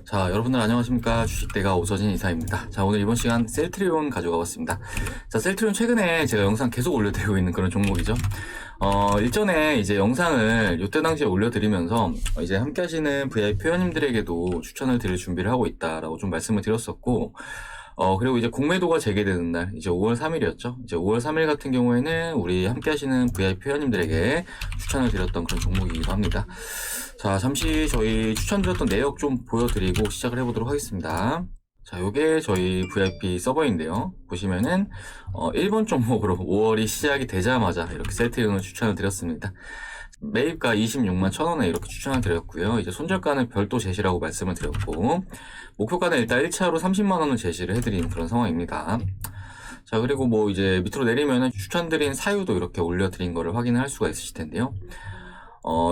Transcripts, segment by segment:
자, 여러분들 안녕하십니까. 주식대가 오서진 이사입니다. 자, 오늘 이번 시간 셀트리온 가져가 봤습니다. 자, 셀트리온 최근에 제가 영상 계속 올려드리고 있는 그런 종목이죠. 일전에 이제 영상을 이때 당시에 올려드리면서 이제 함께 하시는 VIP 회원님들에게도 추천을 드릴 준비를 하고 있다라고 좀 말씀을 드렸었고, 그리고 이제 공매도가 재개되는 날, 이제 5월 3일이었죠. 이제 5월 3일 같은 경우에는 우리 함께 하시는 VIP 회원님들에게 추천을 드렸던 그런 종목이기도 합니다. 자, 잠시 저희 추천드렸던 내역 좀 보여드리고 시작을 해보도록 하겠습니다. 자, 요게 저희 VIP 서버인데요. 보시면은, 1번 종목으로 5월이 시작이 되자마자 이렇게 셀트리온을 추천을 드렸습니다. 매입가 26만 1,000원에 이렇게 추천을 드렸고요. 이제 손절가는 별도 제시라고 말씀을 드렸고, 목표가는 일단 1차로 30만원을 제시를 해드린 그런 상황입니다. 자, 그리고 뭐 이제 밑으로 내리면은 추천드린 사유도 이렇게 올려드린 거를 확인을 할 수가 있으실 텐데요.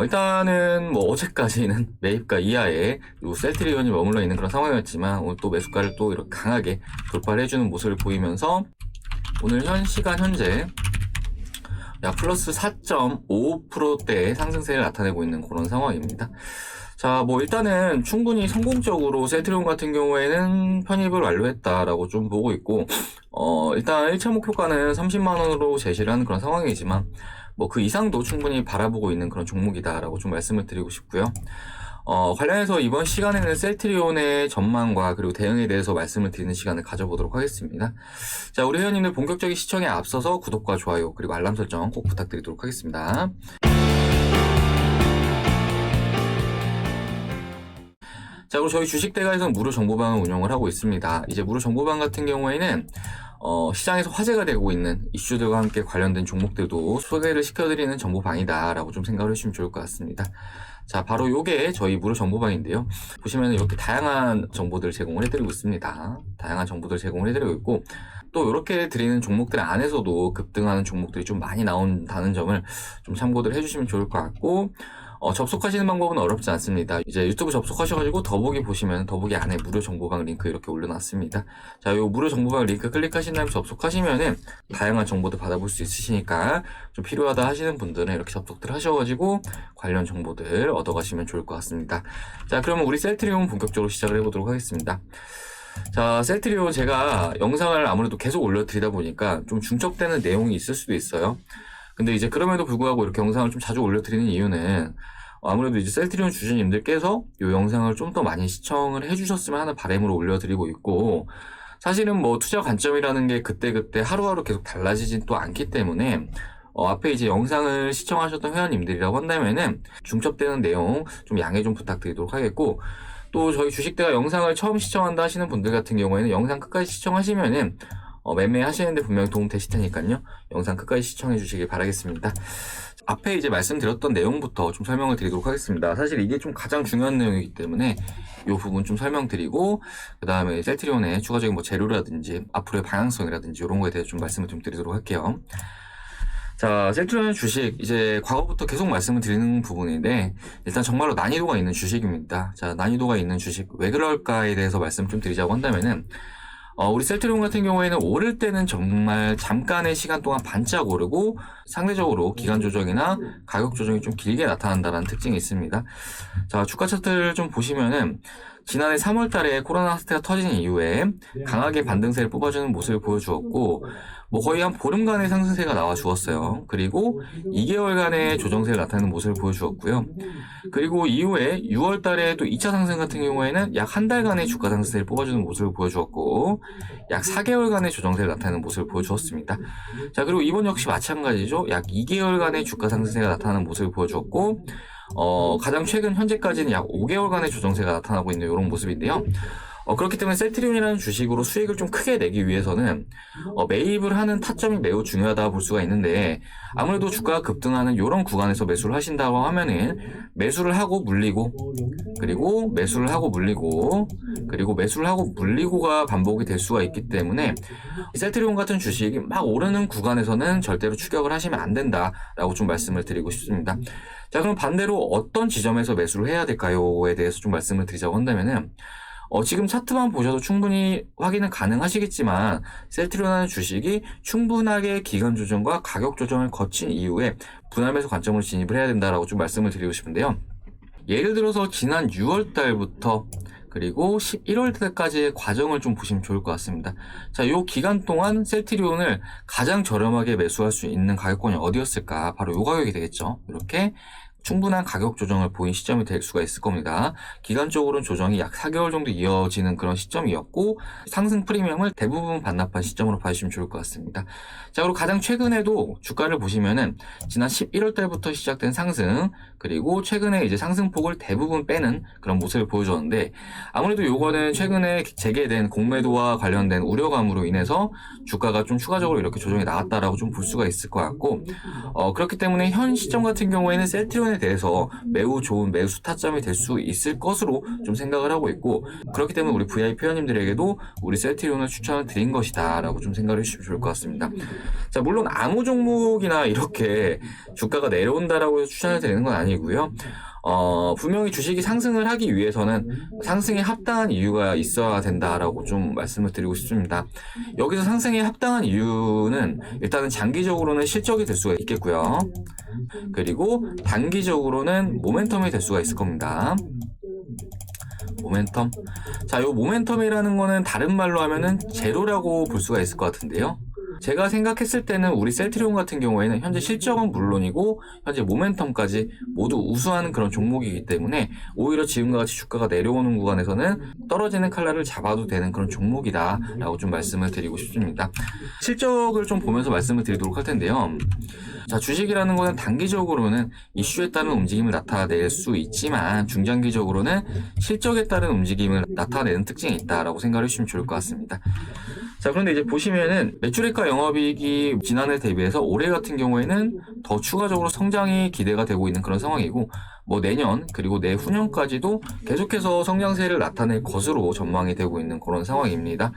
일단은 뭐 어제까지는 매입가 이하에 셀트리온이 머물러 있는 그런 상황이었지만 오늘 또 매수가를 또 이렇게 강하게 돌파를 해주는 모습을 보이면서 오늘 시간 현재 약 플러스 4.55%대의 상승세를 나타내고 있는 그런 상황입니다. 자, 뭐 일단은 충분히 성공적으로 셀트리온 같은 경우에는 편입을 완료했다라고 좀 보고 있고, 일단 1차 목표가는 30만원으로 제시를 하는 그런 상황이지만 뭐 그 이상도 충분히 바라보고 있는 그런 종목이다라고 좀 말씀을 드리고 싶고요. 관련해서 이번 시간에는 셀트리온의 전망과 그리고 대응에 대해서 말씀을 드리는 시간을 가져보도록 하겠습니다. 자, 우리 회원님들 본격적인 시청에 앞서서 구독과 좋아요 그리고 알람 설정 꼭 부탁드리도록 하겠습니다. 자, 그리고 저희 주식대가에서는 무료 정보방을 운영을 하고 있습니다. 이제 무료 정보방 같은 경우에는 시장에서 화제가 되고 있는 이슈들과 함께 관련된 종목들도 소개를 시켜드리는 정보방이다라고 좀 생각을 해주시면 좋을 것 같습니다. 자, 바로 요게 저희 무료 정보방인데요. 보시면 이렇게 다양한 정보들을 제공을 해드리고 있습니다. 다양한 정보들을 제공을 해드리고 있고, 또 이렇게 드리는 종목들 안에서도 급등하는 종목들이 좀 많이 나온다는 점을 좀 참고를 해주시면 좋을 것 같고, 접속하시는 방법은 어렵지 않습니다. 이제 유튜브 접속하셔가지고 더보기 보시면 더보기 안에 무료 정보방 링크 이렇게 올려놨습니다. 자, 요 무료 정보방 링크 클릭하신 다음에 접속하시면은 다양한 정보도 받아볼 수 있으시니까 좀 필요하다 하시는 분들은 이렇게 접속들 하셔가지고 관련 정보들 얻어가시면 좋을 것 같습니다. 자, 그러면 우리 셀트리온 본격적으로 시작을 해보도록 하겠습니다. 자, 셀트리온 제가 영상을 아무래도 계속 올려드리다 보니까 좀 중첩되는 내용이 있을 수도 있어요. 근데 이제 그럼에도 불구하고 이렇게 영상을 좀 자주 올려드리는 이유는 아무래도 이제 셀트리온 주주님들께서 이 영상을 좀 더 많이 시청을 해주셨으면 하는 바람으로 올려드리고 있고, 사실은 뭐 투자 관점이라는 게 그때그때 하루하루 계속 달라지진 또 않기 때문에 앞에 이제 영상을 시청하셨던 회원님들이라고 한다면은 중첩되는 내용 좀 양해 좀 부탁드리도록 하겠고, 또 저희 주식대가 영상을 처음 시청한다 하시는 분들 같은 경우에는 영상 끝까지 시청하시면은 매매하시는데 분명히 도움 되실 테니까요. 영상 끝까지 시청해 주시길 바라겠습니다. 앞에 이제 말씀드렸던 내용부터 좀 설명을 드리도록 하겠습니다. 사실 이게 좀 가장 중요한 내용이기 때문에 이 부분 좀 설명드리고, 그 다음에 셀트리온의 추가적인 뭐 재료라든지 앞으로의 방향성이라든지 이런 거에 대해서 좀 말씀을 좀 드리도록 할게요. 자, 셀트리온 주식 이제 과거부터 계속 말씀을 드리는 부분인데 일단 정말로 난이도가 있는 주식입니다. 자, 난이도가 있는 주식 왜 그럴까에 대해서 말씀 좀 드리자고 한다면은 우리 셀트리온 같은 경우에는 오를 때는 정말 잠깐의 시간 동안 반짝 오르고 상대적으로 기간 조정이나 가격 조정이 좀 길게 나타난다는 특징이 있습니다. 자, 주가 차트를 좀 보시면은 지난해 3월 달에 코로나 사태가 터진 이후에 강하게 반등세를 뽑아주는 모습을 보여주었고, 뭐 거의 한 보름간의 상승세가 나와 주었어요. 그리고 2개월간의 조정세를 나타내는 모습을 보여주었고요. 그리고 이후에 6월 달에 또 2차 상승 같은 경우에는 약 한 달간의 주가 상승세를 뽑아주는 모습을 보여주었고, 약 4개월간의 조정세를 나타내는 모습을 보여주었습니다. 자, 그리고 이번 역시 마찬가지죠. 약 2개월간의 주가 상승세가 나타나는 모습을 보여주었고, 가장 최근 현재까지는 약 5개월간의 조정세가 나타나고 있는 이런 모습인데요. 그렇기 때문에 셀트리온이라는 주식으로 수익을 좀 크게 내기 위해서는 매입을 하는 타점이 매우 중요하다 볼 수가 있는데, 아무래도 주가가 급등하는 이런 구간에서 매수를 하신다고 하면은 매수를 하고 물리고, 그리고 매수를 하고 물리고, 그리고 매수를 하고 물리고가 반복이 될 수가 있기 때문에 셀트리온 같은 주식이 막 오르는 구간에서는 절대로 추격을 하시면 안 된다라고 좀 말씀을 드리고 싶습니다. 자, 그럼 반대로 어떤 지점에서 매수를 해야 될까요에 대해서 좀 말씀을 드리자고 한다면은 지금 차트만 보셔도 충분히 확인은 가능하시겠지만 셀트리온이라는 주식이 충분하게 기간 조정과 가격 조정을 거친 이후에 분할 매수 관점으로 진입을 해야 된다라고 좀 말씀을 드리고 싶은데요. 예를 들어서 지난 6월 달부터 그리고 11월 달까지의 과정을 좀 보시면 좋을 것 같습니다. 자, 이 기간 동안 셀트리온을 가장 저렴하게 매수할 수 있는 가격권이 어디였을까? 바로 이 가격이 되겠죠. 이렇게 충분한 가격 조정을 보인 시점이 될 수가 있을 겁니다. 기간적으로는 조정이 약 4개월 정도 이어지는 그런 시점이었고 상승 프리미엄을 대부분 반납한 시점으로 봐주시면 좋을 것 같습니다. 자, 그리고 가장 최근에도 주가를 보시면은 지난 11월 달부터 시작된 상승, 그리고 최근에 이제 상승폭을 대부분 빼는 그런 모습을 보여줬는데, 아무래도 요거는 최근에 재개된 공매도와 관련된 우려감으로 인해서 주가가 좀 추가적으로 이렇게 조정이 나왔다라고 좀 볼 수가 있을 것 같고, 그렇기 때문에 현 시점 같은 경우에는 셀트리온에 대해서 매우 좋은 매수 타점이 될 수 있을 것으로 좀 생각을 하고 있고, 그렇기 때문에 우리 VIP 회원님들에게도 우리 셀트리온을 추천을 드린 것이다 라고 좀 생각을 해주시면 좋을 것 같습니다. 자, 물론 아무 종목이나 이렇게 주가가 내려온다라고 해서 추천을 드리는 건 아니고요. 분명히 주식이 상승을 하기 위해서는 상승에 합당한 이유가 있어야 된다라고 좀 말씀을 드리고 싶습니다. 여기서 상승에 합당한 이유는 일단은 장기적으로는 실적이 될 수가 있겠고요. 그리고 단기적으로는 모멘텀이 될 수가 있을 겁니다. 모멘텀. 자, 요 모멘텀이라는 거는 다른 말로 하면은 제로라고 볼 수가 있을 것 같은데요. 제가 생각했을 때는 우리 셀트리온 같은 경우에는 현재 실적은 물론이고 현재 모멘텀까지 모두 우수한 그런 종목이기 때문에 오히려 지금과 같이 주가가 내려오는 구간에서는 떨어지는 칼날을 잡아도 되는 그런 종목이다 라고 좀 말씀을 드리고 싶습니다. 실적을 좀 보면서 말씀을 드리도록 할 텐데요. 자, 주식이라는 것은 단기적으로는 이슈에 따른 움직임을 나타낼 수 있지만 중장기적으로는 실적에 따른 움직임을 나타내는 특징이 있다라고 생각을 해주시면 좋을 것 같습니다. 자, 그런데 이제 보시면은 매출액과 영업이익이 지난해 대비해서 올해 같은 경우에는 더 추가적으로 성장이 기대가 되고 있는 그런 상황이고, 뭐 내년 그리고 내후년까지도 계속해서 성장세를 나타낼 것으로 전망이 되고 있는 그런 상황입니다.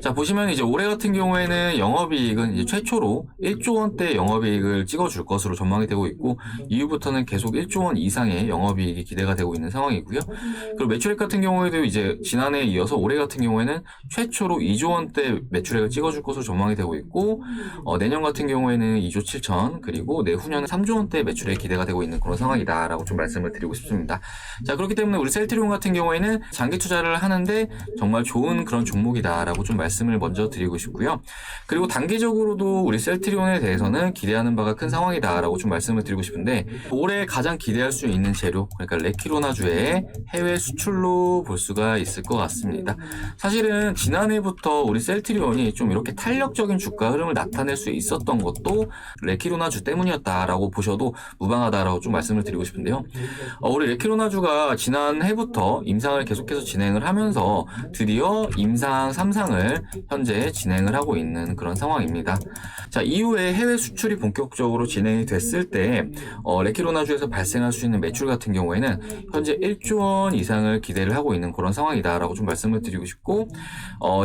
자, 보시면 이제 올해 같은 경우에는 영업이익은 이제 최초로 1조 원대 영업이익을 찍어줄 것으로 전망이 되고 있고, 이후부터는 계속 1조 원 이상의 영업이익이 기대가 되고 있는 상황이고요. 그리고 매출액 같은 경우에도 이제 지난해에 이어서 올해 같은 경우에는 최초로 2조 원대 매출액을 찍어줄 것으로 전망이 되고 있고, 내년 같은 경우에는 2조 7천, 그리고 내후년은 3조 원대 매출액이 기대가 되고 있는 그런 상황이다라고 좀 말씀을 드리고 싶습니다. 자, 그렇기 때문에 우리 셀트리온 같은 경우에는 장기 투자를 하는데 정말 좋은 그런 종목이다라고 좀 말씀을 먼저 드리고 싶고요. 그리고 단기적으로도 우리 셀트리온에 대해서는 기대하는 바가 큰 상황이다라고 좀 말씀을 드리고 싶은데, 올해 가장 기대할 수 있는 재료, 그러니까 레키로나주의 해외 수출로 볼 수가 있을 것 같습니다. 사실은 지난해부터 우리 셀트리온이 좀 이렇게 탄력적인 주가 흐름을 나타낼 수 있었던 것도 레키로나주 때문이었다라고 보셔도 무방하다라고 좀 말씀을 드리고 싶은데요. 우리 레키로나주가 지난해부터 임상을 계속해서 진행을 하면서 드디어 임상 3상을 현재 진행을 하고 있는 그런 상황입니다. 자, 이후에 해외 수출이 본격적으로 진행이 됐을 때 레키로나주에서 발생할 수 있는 매출 같은 경우에는 현재 1조 원 이상을 기대를 하고 있는 그런 상황이다라고 좀 말씀을 드리고 싶고,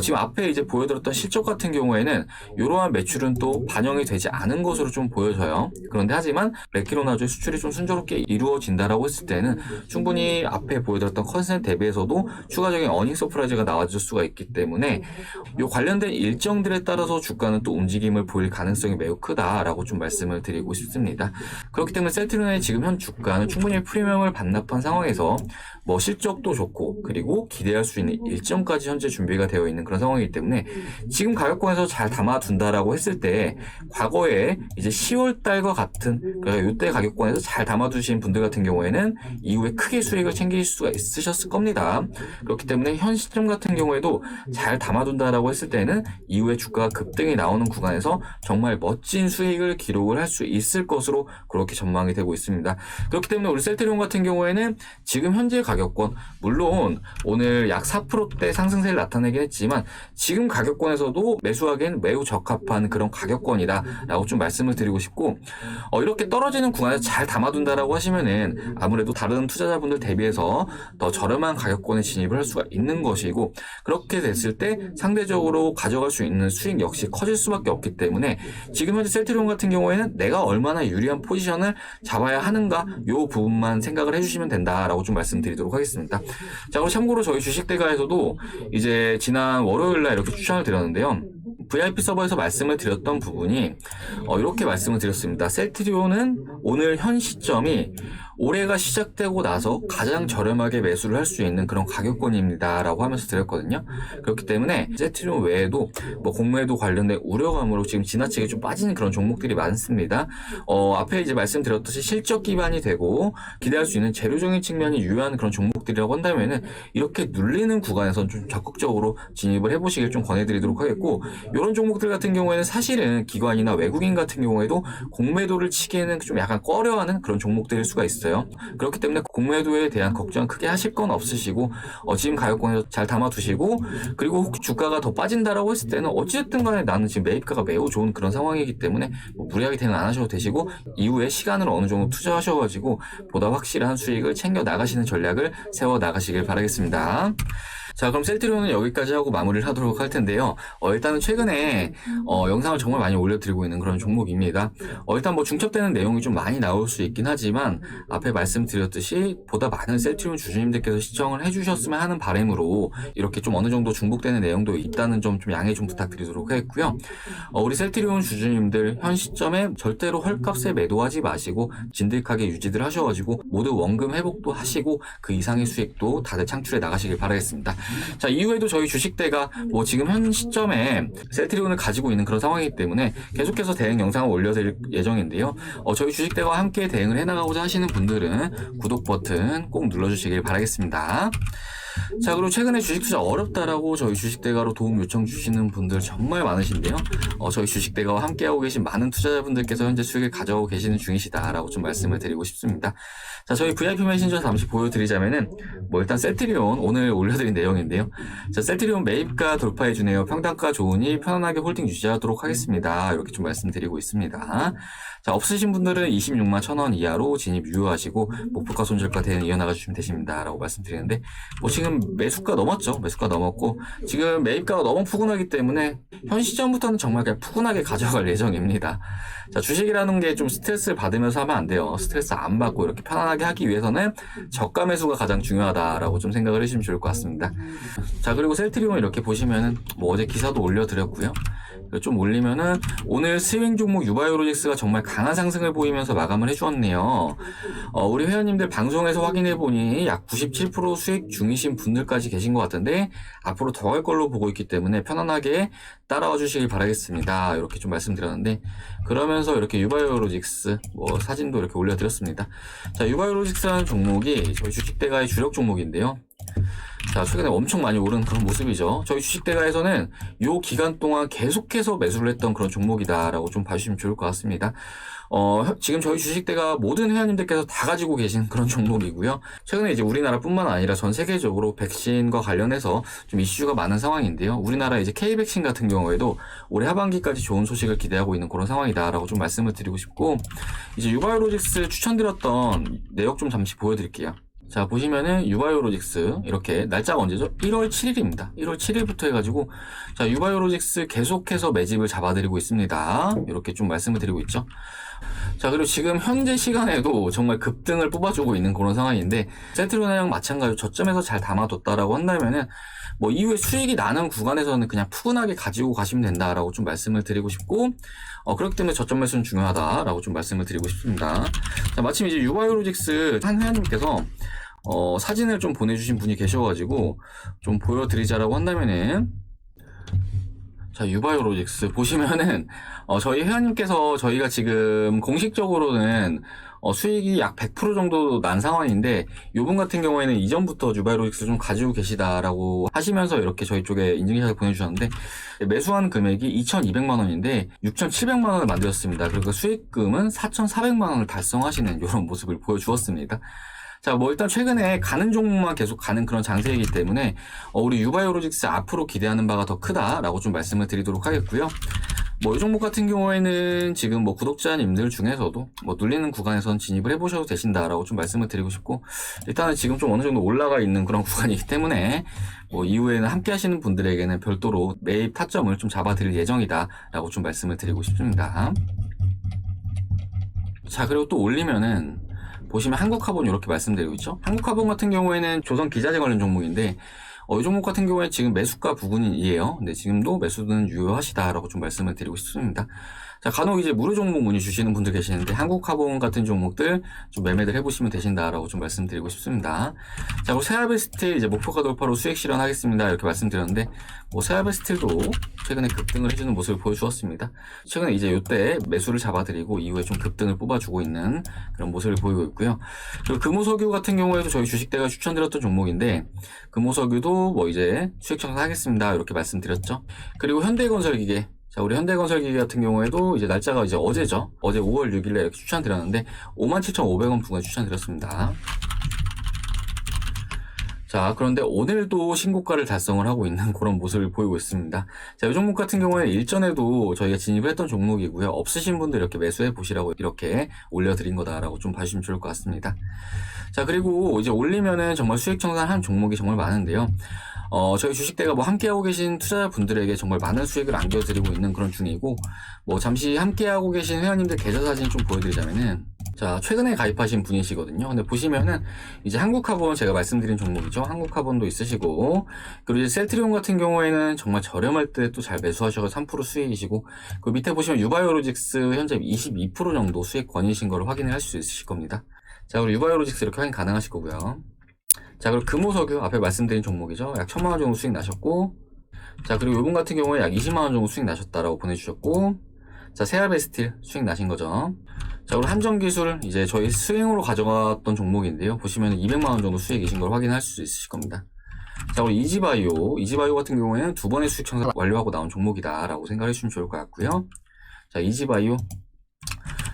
지금 앞에 이제 보여드렸던 실적 같은 경우에는 이러한 매출은 또 반영이 되지 않은 것으로 좀 보여져요. 그런데 하지만 레키로나주의 수출이 좀 순조롭게 이루어진다라고 했을 때는 충분히 앞에 보여드렸던 컨센 대비해서도 추가적인 어닝 서프라이즈가 나와줄 수가 있기 때문에 이 관련된 일정들에 따라서 주가는 또 움직임을 보일 가능성이 매우 크다라고 좀 말씀을 드리고 싶습니다. 그렇기 때문에 셀트리온의 지금 현 주가는 충분히 프리미엄을 반납한 상황에서 뭐 실적도 좋고 그리고 기대할 수 있는 일정까지 현재 준비가 되어 있는 그런 상황이기 때문에 지금 가격권에서 잘 담아둔다라고 했을 때 과거에 이제 10월 달과 같은, 그러니까 이때 가격권에서 잘 담아두신 분들 같은 경우에는 이후에 크게 수익을 챙길 수가 있으셨을 겁니다. 그렇기 때문에 현 시점 같은 경우에도 잘 담아둔다라고 했을 때는 이후에 주가가 급등이 나오는 구간에서 정말 멋진 수익을 기록을 할 수 있을 것으로 그렇게 전망이 되고 있습니다. 그렇기 때문에 우리 셀트리온 같은 경우에는 지금 현재 가격권, 물론 오늘 약 4%대 상승세를 나타내긴 했지만 지금 가격권에서도 매수하기엔 매우 적합한 그런 가격권이다 라고 좀 말씀을 드리고 싶고, 이렇게 떨어지는 구간에서 잘 담아둔다라고 하시면은 아무래도 다른 투자자분들 대비해서 더 저렴한 가격권에 진입을 할 수가 있는 것이고, 그렇게 됐을 때 상대적으로 가져갈 수 있는 수익 역시 커질 수밖에 없기 때문에 지금 현재 셀트리온 같은 경우에는 내가 얼마나 유리한 포지션을 잡아야 하는가, 요 부분만 생각을 해주시면 된다라고 좀 말씀드리도록 하겠습니다. 자, 그리고 참고로 저희 주식대가에서도 이제 지난 월요일날 이렇게 추천을 드렸는데요. VIP 서버에서 말씀을 드렸던 부분이 이렇게 말씀을 드렸습니다. 셀트리온은 오늘 현 시점이 올해가 시작되고 나서 가장 저렴하게 매수를 할 수 있는 그런 가격권입니다 라고 하면서 드렸거든요. 그렇기 때문에 세트리온 외에도 뭐 공매도 관련된 우려감으로 지금 지나치게 좀 빠지는 그런 종목들이 많습니다. 앞에 이제 말씀드렸듯이 실적 기반이 되고 기대할 수 있는 재료적인 측면이 유효한 그런 종목들이라고 한다면은 이렇게 눌리는 구간에서 좀 적극적으로 진입을 해보시길 좀 권해드리도록 하겠고, 이런 종목들 같은 경우에는 사실은 기관이나 외국인 같은 경우에도 공매도를 치기에는 좀 약간 꺼려하는 그런 종목들일 수가 있어요. 그렇기 때문에 공매도에 대한 걱정 크게 하실 건 없으시고 지금 가격권에서 잘 담아두시고, 그리고 혹시 주가가 더 빠진다라고 했을 때는 어찌됐든 간에 나는 지금 매입가가 매우 좋은 그런 상황이기 때문에 뭐 무리하게 대응 안 하셔도 되시고, 이후에 시간을 어느 정도 투자하셔가지고 보다 확실한 수익을 챙겨 나가시는 전략을 세워 나가시길 바라겠습니다. 자, 그럼 셀트리온은 여기까지 하고 마무리를 하도록 할 텐데요. 일단은 최근에 영상을 정말 많이 올려드리고 있는 그런 종목입니다. 일단 뭐 중첩되는 내용이 좀 많이 나올 수 있긴 하지만 앞에 말씀드렸듯이 보다 많은 셀트리온 주주님들께서 시청을 해주셨으면 하는 바람으로 이렇게 좀 어느 정도 중복되는 내용도 있다는 점 좀 양해 좀 부탁드리도록 하겠고요. 우리 셀트리온 주주님들 현 시점에 절대로 헐값에 매도하지 마시고 진득하게 유지들 하셔가지고 모두 원금 회복도 하시고 그 이상의 수익도 다들 창출해 나가시길 바라겠습니다. 자, 이후에도 저희 주식대가 뭐 지금 현 시점에 셀트리온을 가지고 있는 그런 상황이기 때문에 계속해서 대응 영상을 올려드릴 예정인데요. 저희 주식대와 함께 대응을 해나가고자 하시는 분들은 구독 버튼 꼭 눌러주시길 바라겠습니다. 자, 그리고 최근에 주식 투자 어렵다라고 저희 주식대가로 도움 요청 주시는 분들 정말 많으신데요. 저희 주식대가와 함께하고 계신 많은 투자자분들께서 현재 수익을 가져오고 계시는 중이시다라고 좀 말씀을 드리고 싶습니다. 자, 저희 VIP 메신저 잠시 보여드리자면은 뭐 일단 셀트리온 오늘 올려드린 내용인데요. 자, 셀트리온 매입가 돌파해주네요. 평단가 좋으니 편안하게 홀딩 유지하도록 하겠습니다. 이렇게 좀 말씀드리고 있습니다. 자, 없으신 분들은 26만 1,000원 이하로 진입 유효하시고 목표가 손절가 대응 이어나가 주시면 되십니다 라고 말씀드리는데, 뭐 지금 매수가 넘었죠. 매수가 넘었고 지금 매입가가 너무 푸근하기 때문에 현 시점부터는 정말 그냥 푸근하게 가져갈 예정입니다. 자, 주식이라는 게 좀 스트레스를 받으면서 하면 안 돼요. 스트레스 안 받고 이렇게 편안하게 하기 위해서는 저가 매수가 가장 중요하다라고 좀 생각을 해주시면 좋을 것 같습니다. 자, 그리고 셀트리온 이렇게 보시면은 뭐 어제 기사도 올려드렸고요. 좀 올리면은 오늘 스윙 종목 유바이오로직스가 정말 강한 상승을 보이면서 마감을 해주었네요. 우리 회원님들 방송에서 확인해보니 약 97% 수익 중이신 분들까지 계신 것 같은데 앞으로 더 갈 걸로 보고 있기 때문에 편안하게 따라와 주시길 바라겠습니다. 이렇게 좀 말씀드렸는데, 그러면서 이렇게 유바이오로직스 뭐 사진도 이렇게 올려드렸습니다. 자, 유바이오로직스라는 종목이 저희 주식대가의 주력 종목인데요. 자, 최근에 엄청 많이 오른 그런 모습이죠. 저희 주식대가에서는 요 기간 동안 계속해서 매수를 했던 그런 종목이다라고 좀 봐주시면 좋을 것 같습니다. 지금 저희 주식대가 모든 회원님들께서 다 가지고 계신 그런 종목이고요. 최근에 이제 우리나라뿐만 아니라 전 세계적으로 백신과 관련해서 좀 이슈가 많은 상황인데요. 우리나라 이제 K백신 같은 경우에도 올해 하반기까지 좋은 소식을 기대하고 있는 그런 상황이다라고 좀 말씀을 드리고 싶고, 이제 유바이오로직스 추천드렸던 내역 좀 잠시 보여드릴게요. 자, 보시면은 유바이오로직스 이렇게 날짜가 언제죠? 1월 7일입니다. 1월 7일부터 해가지고 자, 유바이오로직스 계속해서 매집을 잡아드리고 있습니다. 이렇게 좀 말씀을 드리고 있죠. 자, 그리고 지금 현재 시간에도 정말 급등을 뽑아주고 있는 그런 상황인데, 셀트리온이랑 마찬가지로 저점에서 잘 담아뒀다라고 한다면은 뭐 이후에 수익이 나는 구간에서는 그냥 푸근하게 가지고 가시면 된다라고 좀 말씀을 드리고 싶고, 그렇기 때문에 저점 매수는 중요하다라고 좀 말씀을 드리고 싶습니다. 자, 마침 이제 유바이오로직스 한 회원님께서 사진을 좀 보내주신 분이 계셔가지고 좀 보여드리자라고 한다면은, 자, 유바이오로직스 보시면은 저희 회원님께서 저희가 지금 공식적으로는 수익이 약 100% 정도 난 상황인데, 요분 같은 경우에는 이전부터 유바이오로직스 좀 가지고 계시다라고 하시면서 이렇게 저희 쪽에 인증샷을 보내주셨는데, 매수한 금액이 2,200만 원인데 6,700만 원을 만들었습니다. 그리고 수익금은 4,400만 원을 달성하시는 이런 모습을 보여주었습니다. 자, 뭐 일단 최근에 가는 종목만 계속 가는 그런 장세이기 때문에 우리 유바이오로직스 앞으로 기대하는 바가 더 크다라고 좀 말씀을 드리도록 하겠고요. 뭐 이 종목 같은 경우에는 지금 뭐 구독자님들 중에서도 뭐 눌리는 구간에선 진입을 해보셔도 되신다라고 좀 말씀을 드리고 싶고, 일단은 지금 좀 어느 정도 올라가 있는 그런 구간이기 때문에 뭐 이후에는 함께 하시는 분들에게는 별도로 매입 타점을 좀 잡아드릴 예정이다라고 좀 말씀을 드리고 싶습니다. 자, 그리고 또 올리면은 보시면 한국카본 이렇게 말씀드리고 있죠. 한국카본 같은 경우에는 조선 기자재 관련 종목인데 이 종목 같은 경우에 지금 매수가 부근이에요. 근데 지금도 매수는 유효하시다라고 좀 말씀을 드리고 싶습니다. 자, 간혹 이제 무료 종목 문의 주시는 분들 계시는데 한국카본 같은 종목들 좀 매매들 해보시면 되신다라고 좀 말씀드리고 싶습니다. 자, 그리고 세아베스틸 이제 목표가 돌파로 수익 실현하겠습니다 이렇게 말씀드렸는데 뭐 세아베스틸도 최근에 급등을 해주는 모습을 보여주었습니다. 최근에 이제 이때 매수를 잡아드리고 이후에 좀 급등을 뽑아주고 있는 그런 모습을 보이고 있고요. 그리고 금호석유 같은 경우에도 저희 주식대가 추천드렸던 종목인데 금호석유도 뭐 이제 수익 청산하겠습니다 이렇게 말씀드렸죠. 그리고 현대건설기계, 자, 우리 현대건설기계 같은 경우에도 이제 날짜가 이제 어제죠. 어제 5월 6일에 이렇게 추천드렸는데 57,500원 부근에 추천드렸습니다. 자, 그런데 오늘도 신고가를 달성을 하고 있는 그런 모습을 보이고 있습니다. 자, 이 종목 같은 경우에는 일전에도 저희가 진입을 했던 종목이고요. 없으신 분들 이렇게 매수해 보시라고 이렇게 올려드린 거다라고 좀 봐주시면 좋을 것 같습니다. 자, 그리고 이제 올리면은 정말 수익 청산한 종목이 정말 많은데요. 저희 주식대가 뭐 함께하고 계신 투자자분들에게 정말 많은 수익을 안겨드리고 있는 그런 중이고, 뭐 잠시 함께하고 계신 회원님들 계좌 사진 좀 보여드리자면은, 자, 최근에 가입하신 분이시거든요. 근데 보시면은 이제 한국카본 제가 말씀드린 종목이죠. 한국카본도 있으시고, 그리고 이제 셀트리온 같은 경우에는 정말 저렴할 때 또 잘 매수하셔서 3% 수익이시고, 그 밑에 보시면 유바이오로직스 현재 22% 정도 수익 권이신 걸 확인을 하실 수 있으실 겁니다. 자, 그리고 유바이오로직스 이렇게 확인 가능하실 거고요. 자, 그리고 금호석유 앞에 말씀드린 종목이죠. 약 1000만원 정도 수익 나셨고, 자, 그리고 이분 같은 경우에 약 20만원 정도 수익 나셨다라고 보내주셨고, 자, 세아베스틸 수익 나신 거죠. 자, 그리고 한정기술 이제 저희 스윙으로 가져갔던 종목인데요. 보시면 200만원 정도 수익이신 걸 확인할 수 있으실 겁니다. 자, 그리고 이지바이오 같은 경우에는 두 번의 수익 청산 완료하고 나온 종목이다라고 생각해 주시면 좋을 것 같고요. 자, 이지바이오.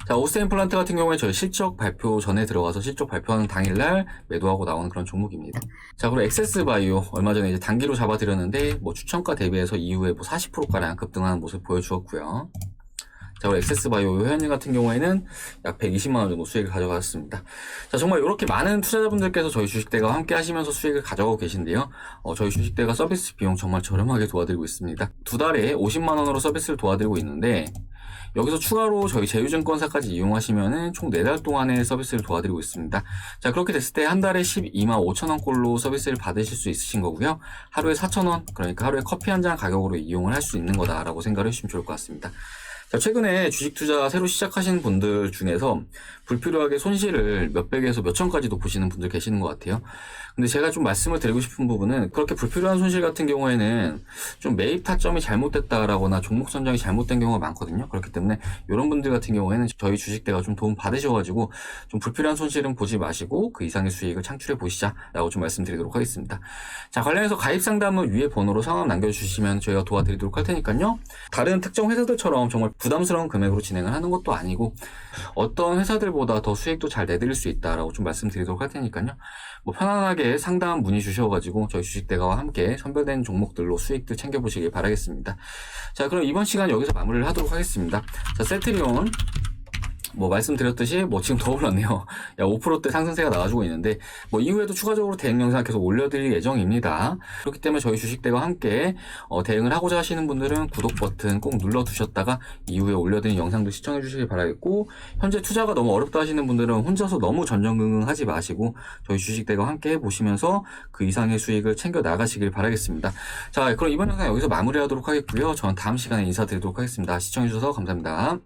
자, 오스테임플란트 같은 경우에 저희 실적 발표 전에 들어가서 실적 발표하는 당일날 매도하고 나오는 그런 종목입니다. 자, 그리고 엑세스바이오 얼마 전에 이제 단기로 잡아드렸는데 뭐 추천가 대비해서 이후에 뭐 40%가량 급등하는 모습 보여주었고요. 자, 그리고 엑세스바이오 회원님 같은 경우에는 약 120만원 정도 수익을 가져갔습니다. 자, 정말 이렇게 많은 투자자분들께서 저희 주식대가 함께 하시면서 수익을 가져가고 계신데요. 저희 주식대가 서비스 비용 정말 저렴하게 도와드리고 있습니다. 두 달에 50만원으로 서비스를 도와드리고 있는데, 여기서 추가로 저희 제휴증권사까지 이용하시면은 총 4달 동안의 서비스를 도와드리고 있습니다. 자, 그렇게 됐을 때 한 달에 12만 5천원 꼴로 서비스를 받으실 수 있으신 거고요. 하루에 4천원, 그러니까 하루에 커피 한 잔 가격으로 이용을 할 수 있는 거다라고 생각을 해주시면 좋을 것 같습니다. 자, 최근에 주식 투자 새로 시작하시는 분들 중에서 불필요하게 손실을 몇백에서 몇천까지도 보시는 분들 계시는 것 같아요. 근데 제가 좀 말씀을 드리고 싶은 부분은 그렇게 불필요한 손실 같은 경우에는 좀 매입 타점이 잘못됐다라거나 종목 선정이 잘못된 경우가 많거든요. 그렇기 때문에 이런 분들 같은 경우에는 저희 주식대가 좀 도움 받으셔가지고 좀 불필요한 손실은 보지 마시고 그 이상의 수익을 창출해 보시자라고 좀 말씀드리도록 하겠습니다. 자, 관련해서 가입 상담은 위에 번호로 성함 남겨주시면 저희가 도와드리도록 할 테니까요. 다른 특정 회사들처럼 정말 부담스러운 금액으로 진행을 하는 것도 아니고 어떤 회사들보다 더 수익도 잘 내드릴 수 있다라고 좀 말씀드리도록 할 테니까요. 뭐 편안하게 상담 문의 주셔가지고 저희 주식대가와 함께 선별된 종목들로 수익들 챙겨보시길 바라겠습니다. 자, 그럼 이번 시간 여기서 마무리를 하도록 하겠습니다. 자, 셀트리온 뭐 말씀드렸듯이 뭐 지금 더 올랐네요. 약 5%대 상승세가 나와주고 있는데 뭐 이후에도 추가적으로 대응 영상 계속 올려드릴 예정입니다. 그렇기 때문에 저희 주식대와 함께 대응을 하고자 하시는 분들은 구독 버튼 꼭 눌러두셨다가 이후에 올려드린 영상도 시청해 주시길 바라겠고, 현재 투자가 너무 어렵다 하시는 분들은 혼자서 너무 전전긍긍하지 마시고 저희 주식대와 함께 해보시면서 그 이상의 수익을 챙겨 나가시길 바라겠습니다. 자, 그럼 이번 영상 여기서 마무리하도록 하겠고요. 저는 다음 시간에 인사드리도록 하겠습니다. 시청해 주셔서 감사합니다.